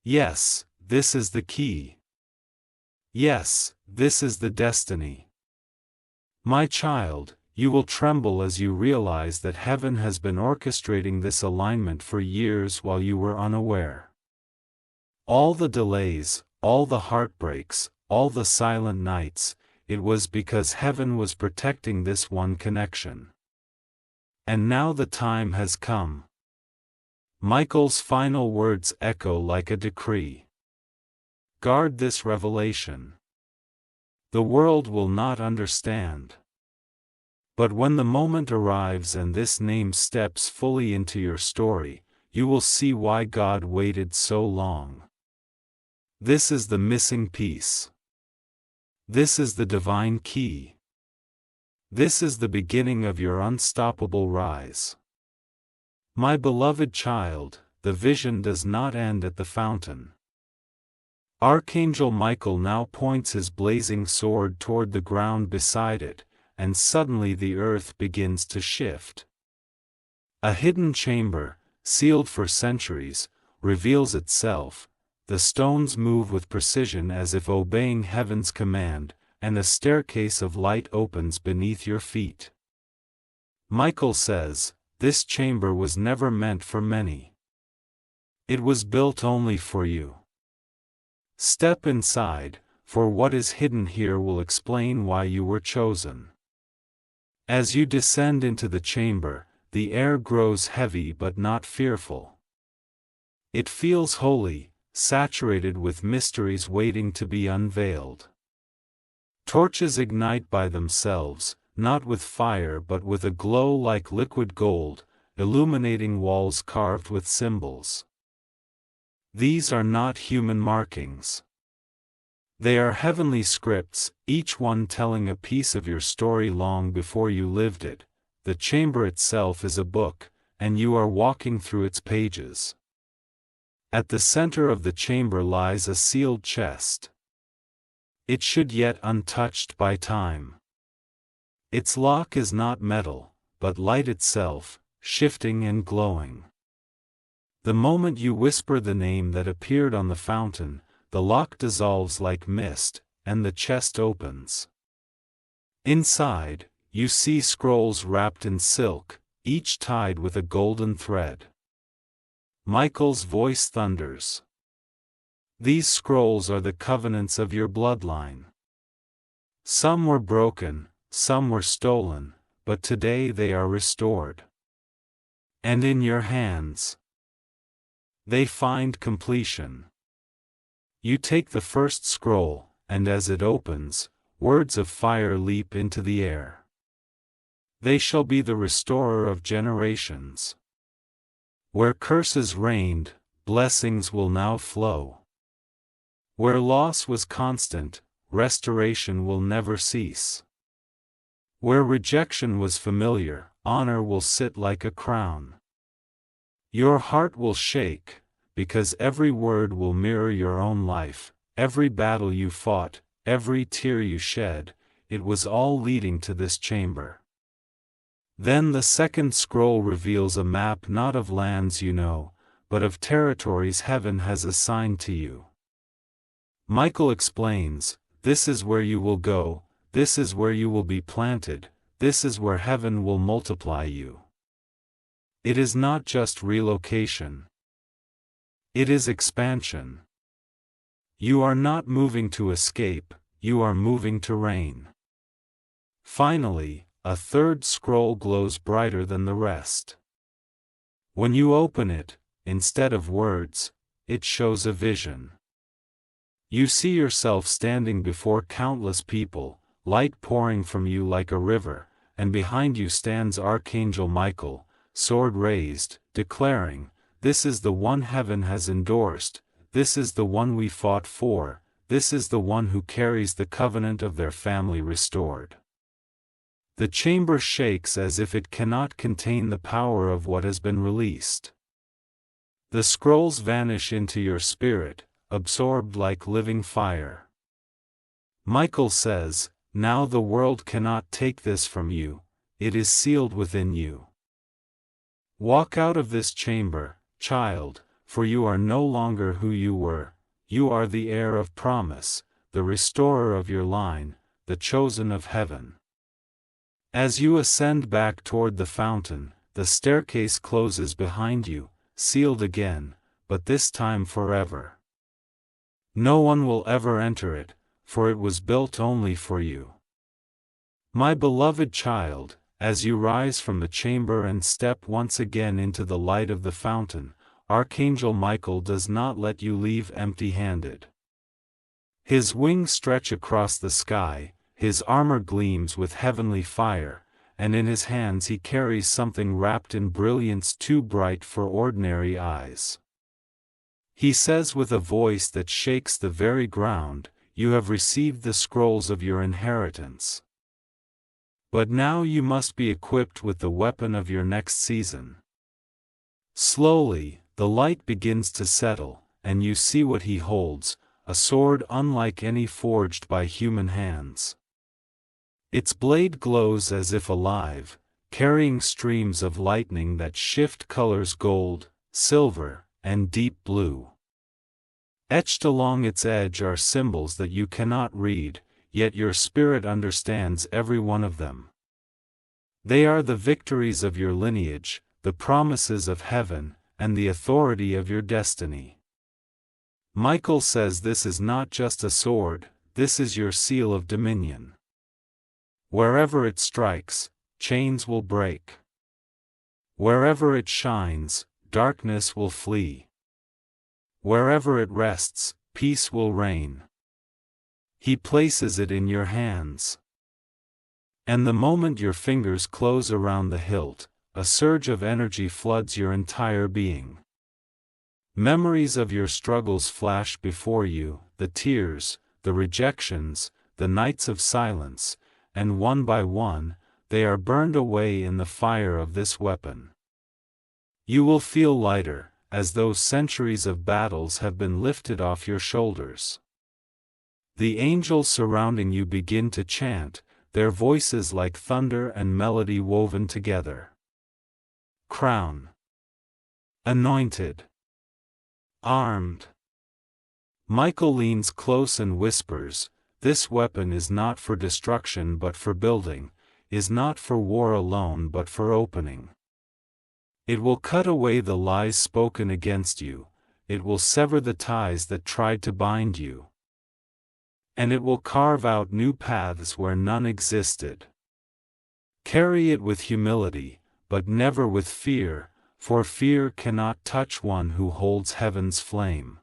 Yes, this is the key. Yes, this is the destiny. My child, you will tremble as you realize that heaven has been orchestrating this alignment for years while you were unaware. All the delays, all the heartbreaks, all the silent nights, it was because heaven was protecting this one connection. And now the time has come. Michael's final words echo like a decree. Guard this revelation. The world will not understand. But when the moment arrives and this name steps fully into your story, you will see why God waited so long. This is the missing piece. This is the divine key. This is the beginning of your unstoppable rise. My beloved child, the vision does not end at the fountain. Archangel Michael now points his blazing sword toward the ground beside it, and suddenly the earth begins to shift. A hidden chamber, sealed for centuries, reveals itself. The stones move with precision as if obeying heaven's command, and a staircase of light opens beneath your feet. Michael says, "This chamber was never meant for many. It was built only for you. Step inside, for what is hidden here will explain why you were chosen." As you descend into the chamber, the air grows heavy but not fearful. It feels holy, saturated with mysteries waiting to be unveiled. Torches ignite by themselves, not with fire but with a glow like liquid gold, illuminating walls carved with symbols. These are not human markings. They are heavenly scripts, each one telling a piece of your story long before you lived it. The chamber itself is a book, and you are walking through its pages. At the center of the chamber lies a sealed chest. It should yet untouched by time. Its lock is not metal, but light itself, shifting and glowing. The moment you whisper the name that appeared on the fountain, the lock dissolves like mist, and the chest opens. Inside, you see scrolls wrapped in silk, each tied with a golden thread. Michael's voice thunders. These scrolls are the covenants of your bloodline. Some were broken, some were stolen, but today they are restored. And in your hands, they find completion. You take the first scroll, and as it opens, words of fire leap into the air. They shall be the restorer of generations. Where curses reigned, blessings will now flow. Where loss was constant, restoration will never cease. Where rejection was familiar, honor will sit like a crown. Your heart will shake, because every word will mirror your own life, every battle you fought, every tear you shed, it was all leading to this chamber. Then the second scroll reveals a map not of lands you know, but of territories heaven has assigned to you. Michael explains, this is where you will go, this is where you will be planted, this is where heaven will multiply you. It is not just relocation. It is expansion. You are not moving to escape, you are moving to reign. Finally, a third scroll glows brighter than the rest. When you open it, instead of words, it shows a vision. You see yourself standing before countless people, light pouring from you like a river, and behind you stands Archangel Michael, sword raised, declaring, "This is the one heaven has endorsed, this is the one we fought for, this is the one who carries the covenant of their family restored." The chamber shakes as if it cannot contain the power of what has been released. The scrolls vanish into your spirit, absorbed like living fire. Michael says, "Now the world cannot take this from you, it is sealed within you. Walk out of this chamber, child, for you are no longer who you were, you are the heir of promise, the restorer of your line, the chosen of heaven." As you ascend back toward the fountain, the staircase closes behind you, sealed again, but this time forever. No one will ever enter it, for it was built only for you. My beloved child, as you rise from the chamber and step once again into the light of the fountain, Archangel Michael does not let you leave empty-handed. His wings stretch across the sky, his armor gleams with heavenly fire, and in his hands he carries something wrapped in brilliance too bright for ordinary eyes. He says with a voice that shakes the very ground, "You have received the scrolls of your inheritance. But now you must be equipped with the weapon of your next season." Slowly, the light begins to settle, and you see what he holds, a sword unlike any forged by human hands. Its blade glows as if alive, carrying streams of lightning that shift colors gold, silver, and deep blue. Etched along its edge are symbols that you cannot read, yet your spirit understands every one of them. They are the victories of your lineage, the promises of heaven, and the authority of your destiny. Michael says this is not just a sword, this is your seal of dominion. Wherever it strikes, chains will break. Wherever it shines, darkness will flee. Wherever it rests, peace will reign. He places it in your hands. And the moment your fingers close around the hilt, a surge of energy floods your entire being. Memories of your struggles flash before you, the tears, the rejections, the nights of silence, and one by one, they are burned away in the fire of this weapon. You will feel lighter, as though centuries of battles have been lifted off your shoulders. The angels surrounding you begin to chant, their voices like thunder and melody woven together. Crown. Anointed. Armed. Michael leans close and whispers, "This weapon is not for destruction but for building, is not for war alone but for opening. It will cut away the lies spoken against you, it will sever the ties that tried to bind you. And it will carve out new paths where none existed. Carry it with humility, but never with fear, for fear cannot touch one who holds heaven's flame."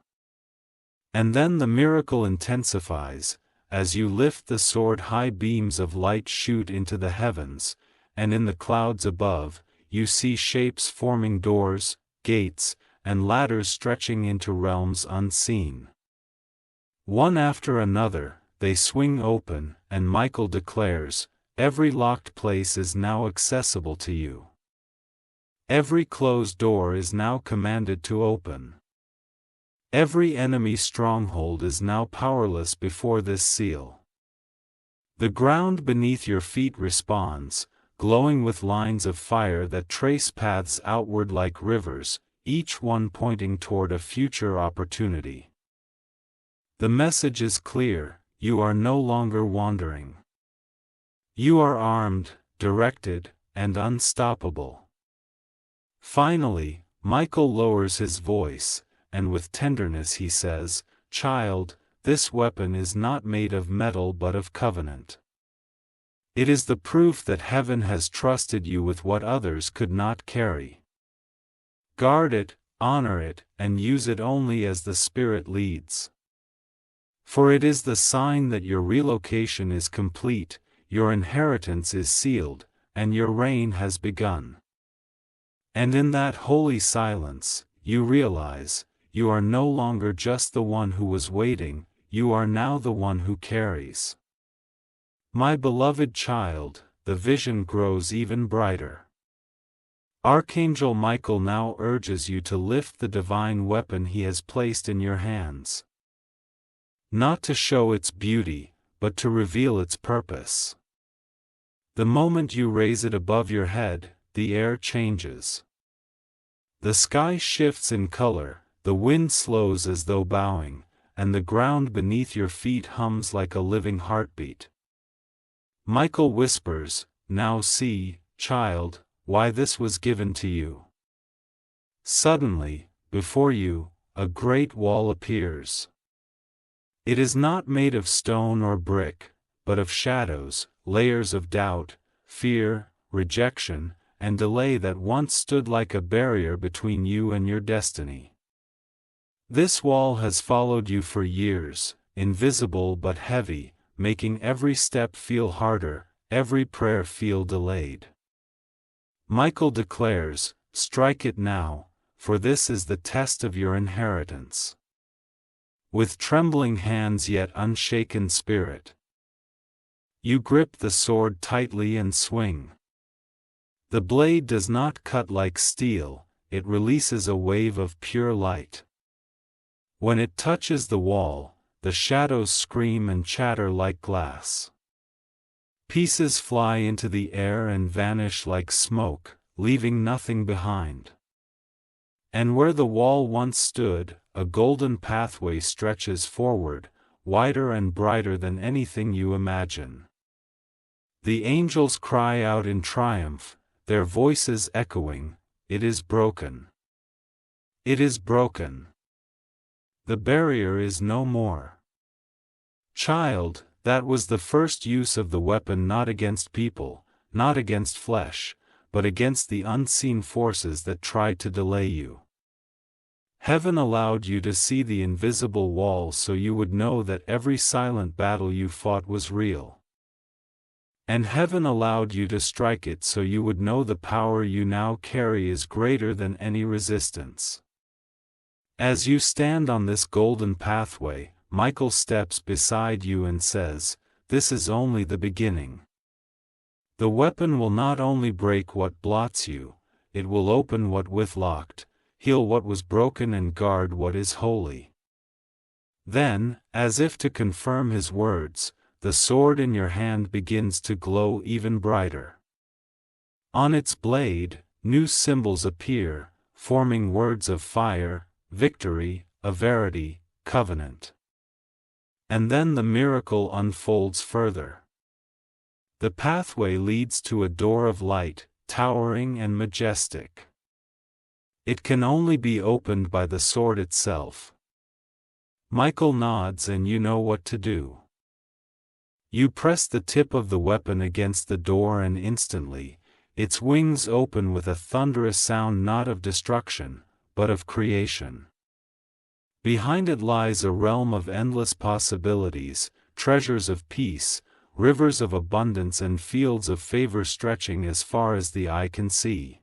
And then the miracle intensifies. As you lift the sword, high beams of light shoot into the heavens, and in the clouds above, you see shapes forming doors, gates, and ladders stretching into realms unseen. One after another, they swing open, and Michael declares, every locked place is now accessible to you. Every closed door is now commanded to open. Every enemy stronghold is now powerless before this seal. The ground beneath your feet responds, glowing with lines of fire that trace paths outward like rivers, each one pointing toward a future opportunity. The message is clear: you are no longer wandering. You are armed, directed, and unstoppable. Finally, Michael lowers his voice, and with tenderness he says, "Child, this weapon is not made of metal but of covenant. It is the proof that heaven has trusted you with what others could not carry. Guard it, honor it, and use it only as the Spirit leads. For it is the sign that your relocation is complete, your inheritance is sealed, and your reign has begun." And in that holy silence, you realize, you are no longer just the one who was waiting, you are now the one who carries. My beloved child, the vision grows even brighter. Archangel Michael now urges you to lift the divine weapon he has placed in your hands. Not to show its beauty, but to reveal its purpose. The moment you raise it above your head, the air changes. The sky shifts in color, the wind slows as though bowing, and the ground beneath your feet hums like a living heartbeat. Michael whispers, "Now see, child, why this was given to you." Suddenly, before you, a great wall appears. It is not made of stone or brick, but of shadows, layers of doubt, fear, rejection, and delay that once stood like a barrier between you and your destiny. This wall has followed you for years, invisible but heavy, making every step feel harder, every prayer feel delayed. Michael declares, "Strike it now, for this is the test of your inheritance." With trembling hands yet unshaken spirit, you grip the sword tightly and swing. The blade does not cut like steel, it releases a wave of pure light. When it touches the wall, the shadows scream and chatter like glass. Pieces fly into the air and vanish like smoke, leaving nothing behind. And where the wall once stood, a golden pathway stretches forward, wider and brighter than anything you imagine. The angels cry out in triumph, their voices echoing, "It is broken. It is broken. The barrier is no more." Child, that was the first use of the weapon, not against people, not against flesh, but against the unseen forces that tried to delay you. Heaven allowed you to see the invisible wall so you would know that every silent battle you fought was real. And heaven allowed you to strike it so you would know the power you now carry is greater than any resistance. As you stand on this golden pathway, Michael steps beside you and says, "This is only the beginning." The weapon will not only break what blots you, it will open what was locked, heal what was broken, and guard what is holy. Then, as if to confirm his words, the sword in your hand begins to glow even brighter. On its blade, new symbols appear, forming words of fire, victory, verity, covenant. And then the miracle unfolds further. The pathway leads to a door of light, towering and majestic. It can only be opened by the sword itself. Michael nods and you know what to do. You press the tip of the weapon against the door and instantly, its wings open with a thunderous sound, not of destruction, but of creation. Behind it lies a realm of endless possibilities, treasures of peace, rivers of abundance, and fields of favor stretching as far as the eye can see.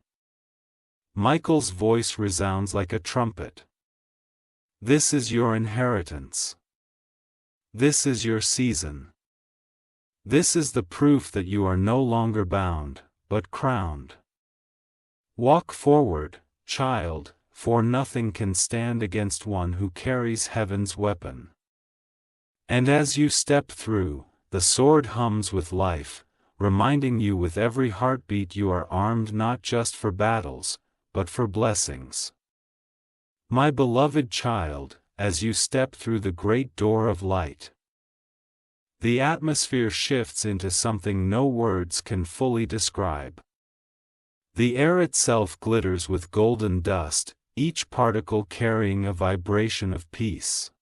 Michael's voice resounds like a trumpet. This is your inheritance. This is your season. This is the proof that you are no longer bound, but crowned. Walk forward, child, for nothing can stand against one who carries heaven's weapon. And as you step through, the sword hums with life, reminding you with every heartbeat you are armed not just for battles, but for blessings. My beloved child, as you step through the great door of light, the atmosphere shifts into something no words can fully describe. The air itself glitters with golden dust, each particle carrying a vibration of peace.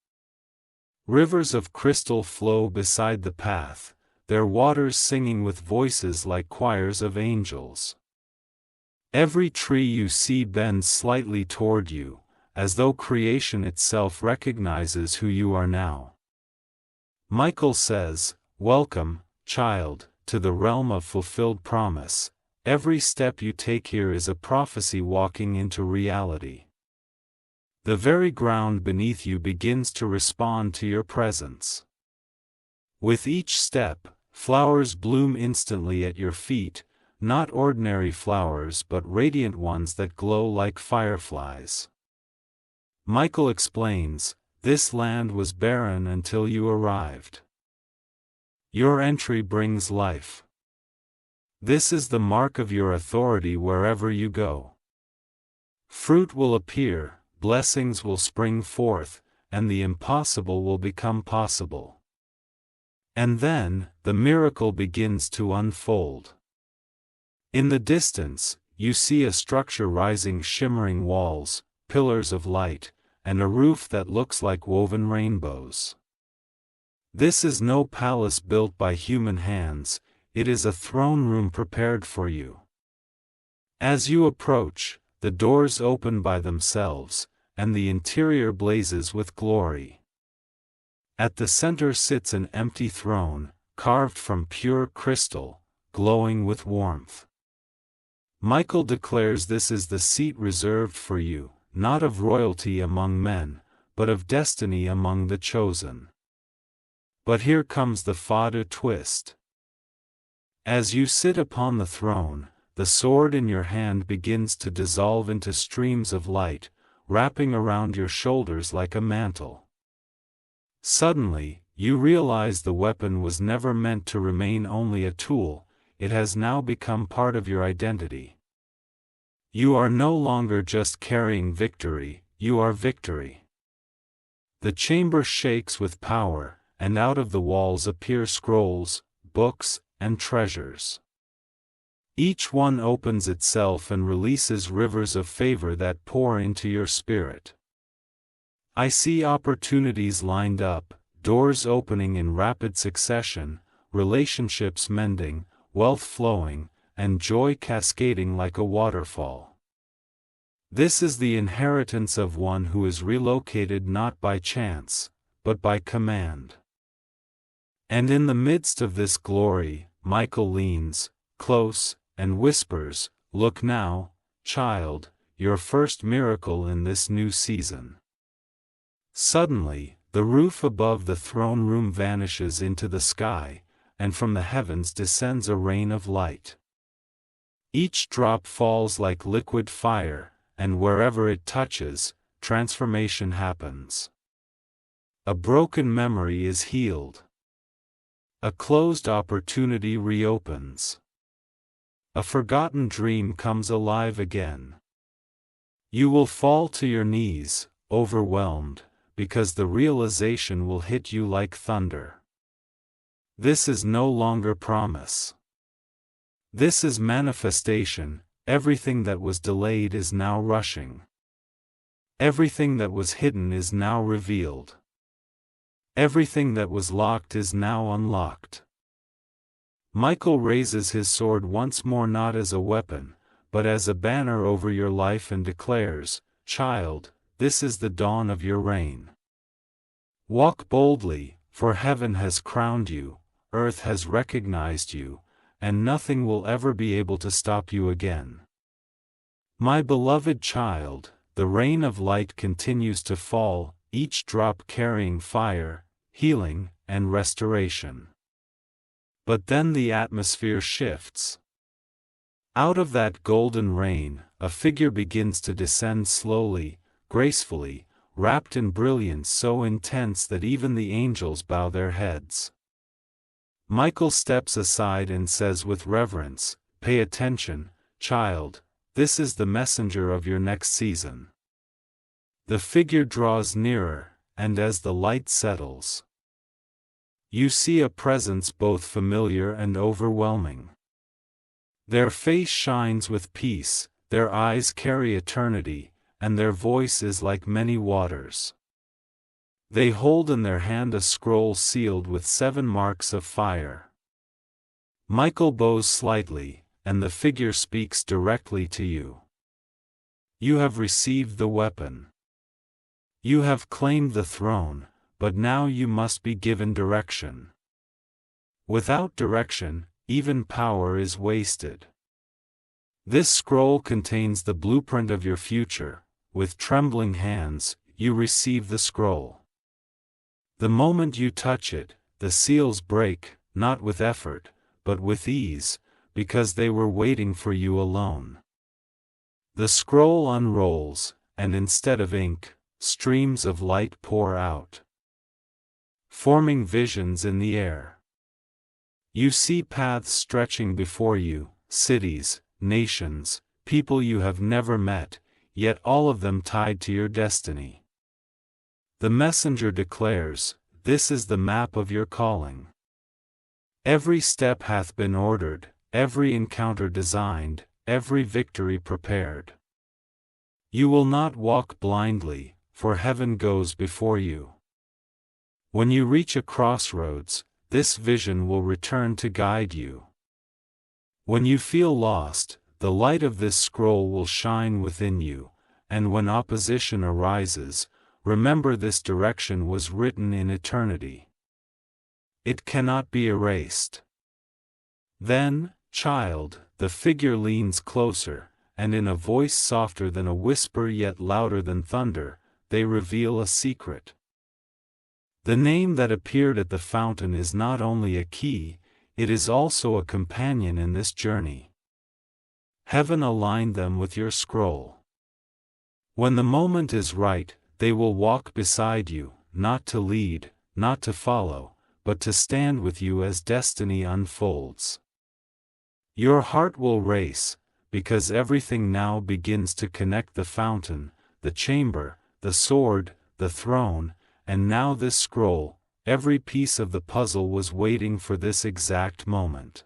Rivers of crystal flow beside the path, their waters singing with voices like choirs of angels. Every tree you see bends slightly toward you, as though creation itself recognizes who you are now. Michael says, "Welcome, child, to the realm of fulfilled promise. Every step you take here is a prophecy walking into reality. The very ground beneath you begins to respond to your presence. With each step, flowers bloom instantly at your feet, not ordinary flowers but radiant ones that glow like fireflies." Michael explains, "This land was barren until you arrived. Your entry brings life. This is the mark of your authority wherever you go. Fruit will appear, blessings will spring forth, and the impossible will become possible." And then, the miracle begins to unfold. In the distance, you see a structure rising, shimmering walls, pillars of light, and a roof that looks like woven rainbows. This is no palace built by human hands, it is a throne room prepared for you. As you approach, the doors open by themselves, and the interior blazes with glory. At the center sits an empty throne, carved from pure crystal, glowing with warmth. Michael declares this is the seat reserved for you, not of royalty among men, but of destiny among the chosen. But here comes the further twist. As you sit upon the throne, the sword in your hand begins to dissolve into streams of light, wrapping around your shoulders like a mantle. Suddenly, you realize the weapon was never meant to remain only a tool, it has now become part of your identity. You are no longer just carrying victory, you are victory. The chamber shakes with power, and out of the walls appear scrolls, books, and treasures. Each one opens itself and releases rivers of favor that pour into your spirit. I see opportunities lined up, doors opening in rapid succession, relationships mending, wealth flowing, and joy cascading like a waterfall. This is the inheritance of one who is relocated not by chance, but by command. And in the midst of this glory, Michael leans close and whispers, "Look now, child, your first miracle in this new season." Suddenly, the roof above the throne room vanishes into the sky, and from the heavens descends a rain of light. Each drop falls like liquid fire, and wherever it touches, transformation happens. A broken memory is healed. A closed opportunity reopens. A forgotten dream comes alive again. You will fall to your knees, overwhelmed, because the realization will hit you like thunder. This is no longer promise. This is manifestation. Everything that was delayed is now rushing. Everything that was hidden is now revealed. Everything that was locked is now unlocked. Michael raises his sword once more, not as a weapon, but as a banner over your life, and declares, "Child, this is the dawn of your reign. Walk boldly, for heaven has crowned you, earth has recognized you, and nothing will ever be able to stop you again." My beloved child, the rain of light continues to fall, each drop carrying fire, healing, and restoration. But then the atmosphere shifts. Out of that golden rain, a figure begins to descend slowly, gracefully, wrapped in brilliance so intense that even the angels bow their heads. Michael steps aside and says with reverence, "Pay attention, child, this is the messenger of your next season." The figure draws nearer, and as the light settles, you see a presence both familiar and overwhelming. Their face shines with peace, their eyes carry eternity, and their voice is like many waters. They hold in their hand a scroll sealed with 7 marks of fire. Michael bows slightly, and the figure speaks directly to you. You have received the weapon. You have claimed the throne, but now you must be given direction. Without direction, even power is wasted. This scroll contains the blueprint of your future. With trembling hands, you receive the scroll. The moment you touch it, the seals break, not with effort, but with ease, because they were waiting for you alone. The scroll unrolls, and instead of ink, streams of light pour out, forming visions in the air. You see paths stretching before you, cities, nations, people you have never met, yet all of them tied to your destiny. The messenger declares, "This is the map of your calling. Every step hath been ordered, every encounter designed, every victory prepared. You will not walk blindly, for heaven goes before you." When you reach a crossroads, this vision will return to guide you. When you feel lost, the light of this scroll will shine within you, and when opposition arises, remember this direction was written in eternity. It cannot be erased. Then, child, the figure leans closer, and in a voice softer than a whisper yet louder than thunder, they reveal a secret. The name that appeared at the fountain is not only a key, it is also a companion in this journey. Heaven aligned them with your scroll. When the moment is right, they will walk beside you, not to lead, not to follow, but to stand with you as destiny unfolds. Your heart will race, because everything now begins to connect: the fountain, the chamber, the sword, the throne, and now this scroll. Every piece of the puzzle was waiting for this exact moment.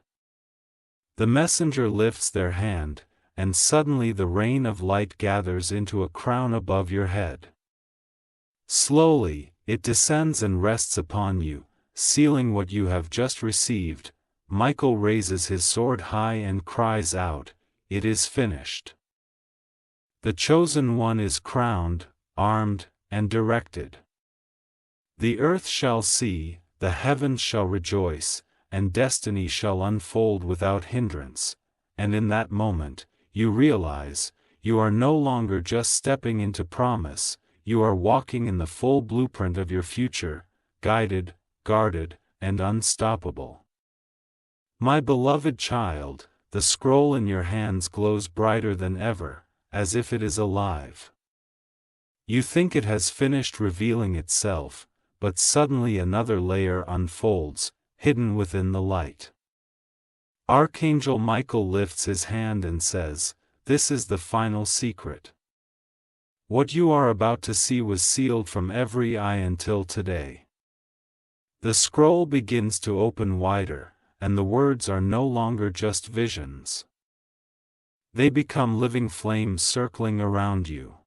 The messenger lifts their hand, and suddenly the rain of light gathers into a crown above your head. Slowly, it descends and rests upon you, sealing what you have just received. Michael raises his sword high and cries out, "It is finished." The chosen one is crowned, armed, and directed. The earth shall see, the heavens shall rejoice, and destiny shall unfold without hindrance, and in that moment, you realize, you are no longer just stepping into promise, you are walking in the full blueprint of your future, guided, guarded, and unstoppable. My beloved child, the scroll in your hands glows brighter than ever, as if it is alive. You think it has finished revealing itself, but suddenly another layer unfolds, hidden within the light. Archangel Michael lifts his hand and says, "This is the final secret. What you are about to see was sealed from every eye until today." The scroll begins to open wider, and the words are no longer just visions. They become living flames circling around you.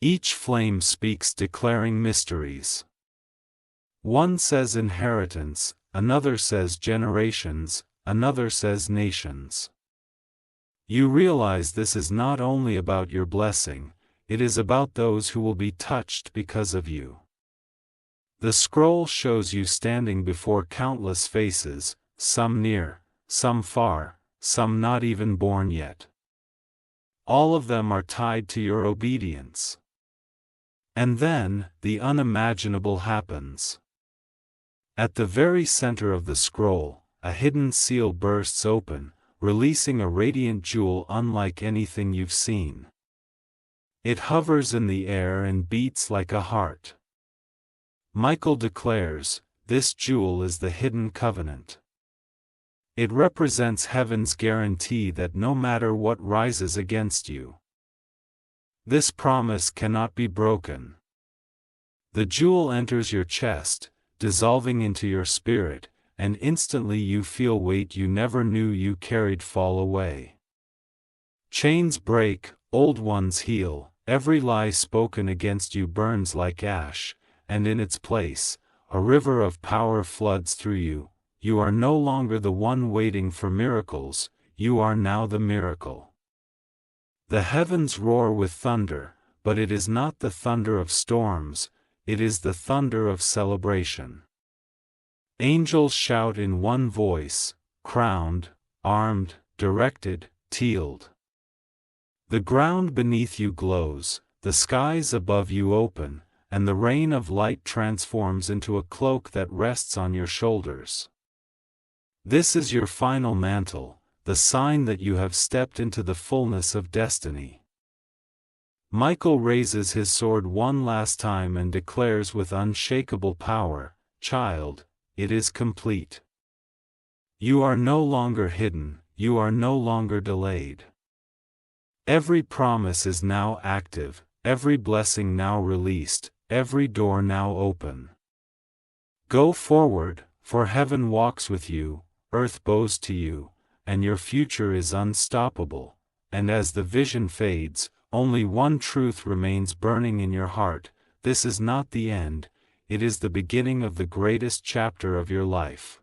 Each flame speaks, declaring mysteries. One says inheritance, another says generations, another says nations. You realize this is not only about your blessing, it is about those who will be touched because of you. The scroll shows you standing before countless faces, some near, some far, some not even born yet. All of them are tied to your obedience. And then, the unimaginable happens. At the very center of the scroll, a hidden seal bursts open, releasing a radiant jewel unlike anything you've seen. It hovers in the air and beats like a heart. Michael declares, "This jewel is the hidden covenant." It represents heaven's guarantee that no matter what rises against you, this promise cannot be broken. The jewel enters your chest, dissolving into your spirit, and instantly you feel weight you never knew you carried fall away. Chains break, old ones heal, every lie spoken against you burns like ash, and in its place, a river of power floods through you. You are no longer the one waiting for miracles, you are now the miracle. The heavens roar with thunder, but it is not the thunder of storms, it is the thunder of celebration. Angels shout in one voice, crowned, armed, directed, tealed. The ground beneath you glows, the skies above you open, and the rain of light transforms into a cloak that rests on your shoulders. This is your final mantle, the sign that you have stepped into the fullness of destiny. Michael raises his sword one last time and declares with unshakable power, "Child, it is complete. You are no longer hidden, you are no longer delayed. Every promise is now active, every blessing now released, every door now open. Go forward, for heaven walks with you, earth bows to you, and your future is unstoppable." And as the vision fades, only one truth remains burning in your heart: this is not the end, it is the beginning of the greatest chapter of your life.